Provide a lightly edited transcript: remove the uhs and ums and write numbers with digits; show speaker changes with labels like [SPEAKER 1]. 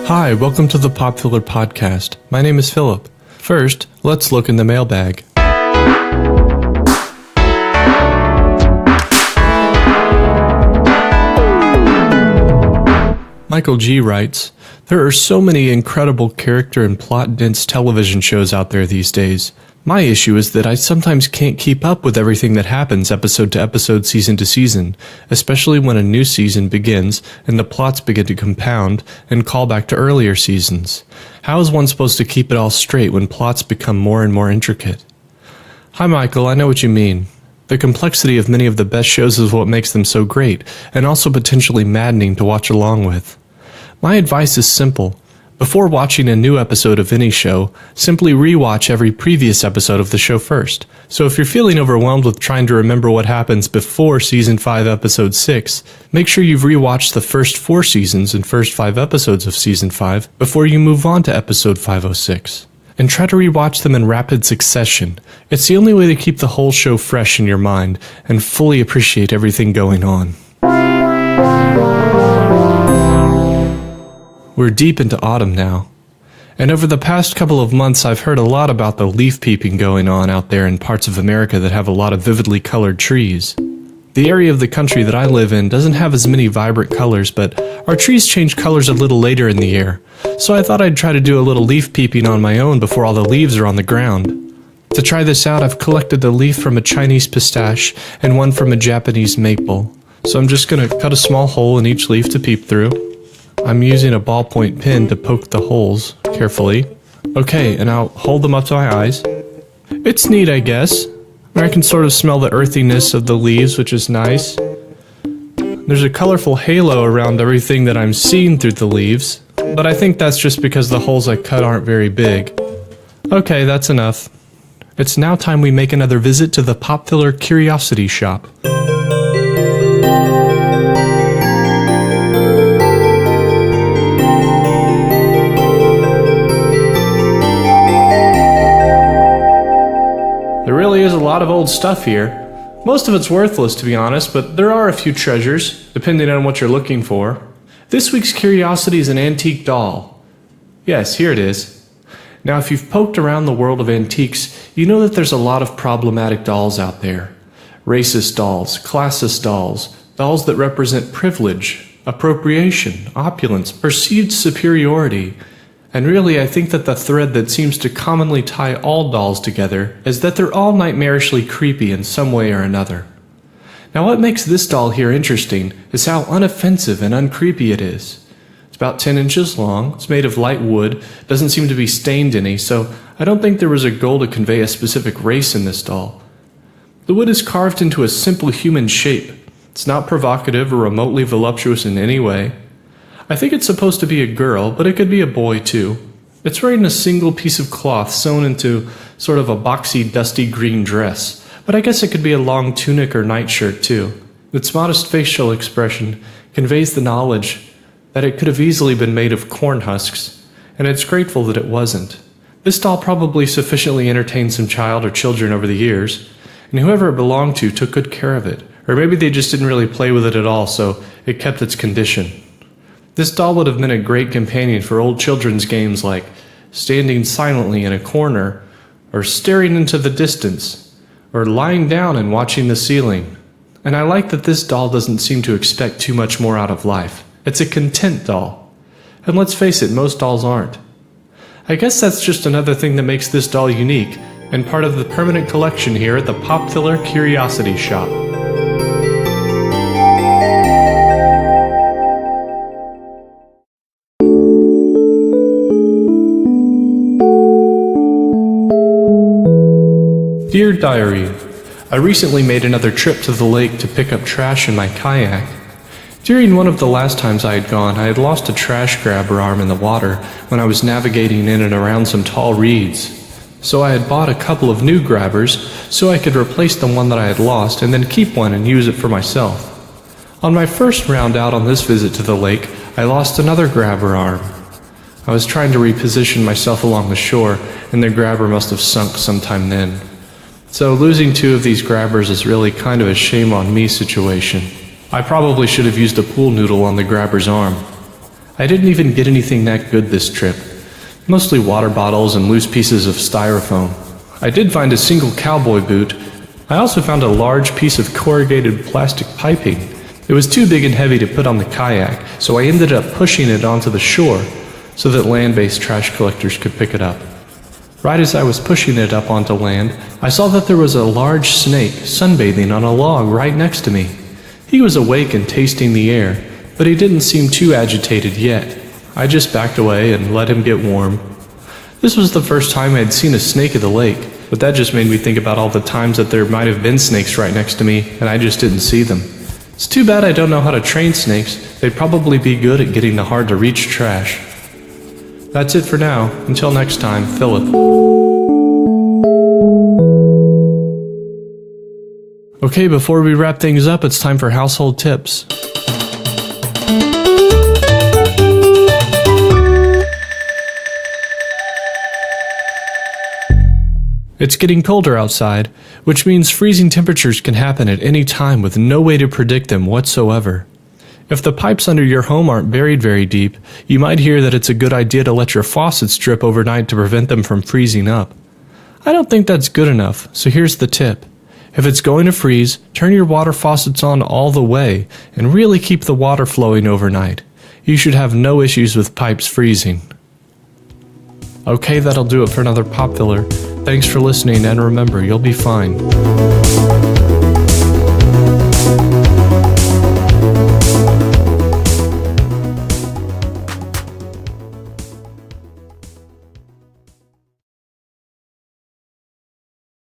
[SPEAKER 1] Hi, welcome to the Popular Podcast. My name is Philip. First, let's look in the mailbag. Michael G. writes, "There are so many incredible character and plot-dense television shows out there these days. My issue is that I sometimes can't keep up with everything that happens episode to episode, season to season, especially when a new season begins and the plots begin to compound and call back to earlier seasons. How is one supposed to keep it all straight when plots become more and more intricate?" Hi Michael, I know what you mean. The complexity of many of the best shows is what makes them so great, and also potentially maddening to watch along with. My advice is simple. Before watching a new episode of any show, simply rewatch every previous episode of the show first. So if you're feeling overwhelmed with trying to remember what happens before Season 5, Episode 6, make sure you've rewatched the first 4 seasons and first 5 episodes of Season 5 before you move on to Episode 506. And try to rewatch them in rapid succession. It's the only way to keep the whole show fresh in your mind and fully appreciate everything going on. We're deep into autumn now, and over the past couple of months I've heard a lot about the leaf peeping going on out there in parts of America that have a lot of vividly colored trees. The area of the country that I live in doesn't have as many vibrant colors, but our trees change colors a little later in the year, so I thought I'd try to do a little leaf peeping on my own before all the leaves are on the ground. To try this out, I've collected a leaf from a Chinese pistache and one from a Japanese maple, so I'm just going to cut a small hole in each leaf to peep through. I'm using a ballpoint pen to poke the holes carefully. Okay, and I'll hold them up to my eyes. It's neat, I guess. I can sort of smell the earthiness of the leaves, which is nice. There's a colorful halo around everything that I'm seeing through the leaves, but I think that's just because the holes I cut aren't very big. Okay, that's enough. It's now time we make another visit to the Popular Curiosity Shop. There really is a lot of old stuff here. Most of it's worthless, to be honest, but there are a few treasures, depending on what you're looking for. This week's curiosity is an antique doll. Yes, here it is. Now, if you've poked around the world of antiques, you know that there's a lot of problematic dolls out there. Racist dolls, classist dolls, dolls that represent privilege, appropriation, opulence, perceived superiority. And really, I think that the thread that seems to commonly tie all dolls together is that they're all nightmarishly creepy in some way or another. Now, what makes this doll here interesting is how unoffensive and uncreepy it is. It's about 10 inches long, it's made of light wood, doesn't seem to be stained any, so I don't think there was a goal to convey a specific race in this doll. The wood is carved into a simple human shape. It's not provocative or remotely voluptuous in any way. I think it's supposed to be a girl, but it could be a boy too. It's wearing a single piece of cloth sewn into sort of a boxy, dusty green dress, but I guess it could be a long tunic or nightshirt too. Its modest facial expression conveys the knowledge that it could have easily been made of corn husks, and it's grateful that it wasn't. This doll probably sufficiently entertained some child or children over the years, and whoever it belonged to took good care of it, or maybe they just didn't really play with it at all, so it kept its condition. This doll would have been a great companion for old children's games like standing silently in a corner, or staring into the distance, or lying down and watching the ceiling. And I like that this doll doesn't seem to expect too much more out of life. It's a content doll. And let's face it, most dolls aren't. I guess that's just another thing that makes this doll unique, and part of the permanent collection here at the Popular Curiosity Shop. Dear Diary, I recently made another trip to the lake to pick up trash in my kayak. During one of the last times I had gone, I had lost a trash grabber arm in the water when I was navigating in and around some tall reeds. So I had bought a couple of new grabbers so I could replace the one that I had lost and then keep one and use it for myself. On my first round out on this visit to the lake, I lost another grabber arm. I was trying to reposition myself along the shore, and the grabber must have sunk sometime then. So losing two of these grabbers is really kind of a shame on me situation. I probably should have used a pool noodle on the grabber's arm. I didn't even get anything that good this trip. Mostly water bottles and loose pieces of styrofoam. I did find a single cowboy boot. I also found a large piece of corrugated plastic piping. It was too big and heavy to put on the kayak, so I ended up pushing it onto the shore so that land-based trash collectors could pick it up. Right as I was pushing it up onto land, I saw that there was a large snake sunbathing on a log right next to me. He was awake and tasting the air, but he didn't seem too agitated yet. I just backed away and let him get warm. This was the first time I had seen a snake at the lake, but that just made me think about all the times that there might have been snakes right next to me and I just didn't see them. It's too bad I don't know how to train snakes. They'd probably be good at getting the hard-to-reach trash. That's it for now. Until next time, Philip. Okay, before we wrap things up, it's time for household tips. It's getting colder outside, which means freezing temperatures can happen at any time with no way to predict them whatsoever. If the pipes under your home aren't buried very deep, you might hear that it's a good idea to let your faucets drip overnight to prevent them from freezing up. I don't think that's good enough, so here's the tip. If it's going to freeze, turn your water faucets on all the way and really keep the water flowing overnight. You should have no issues with pipes freezing. Okay, that'll do it for another Pop Filler. Thanks for listening, and remember, you'll be fine.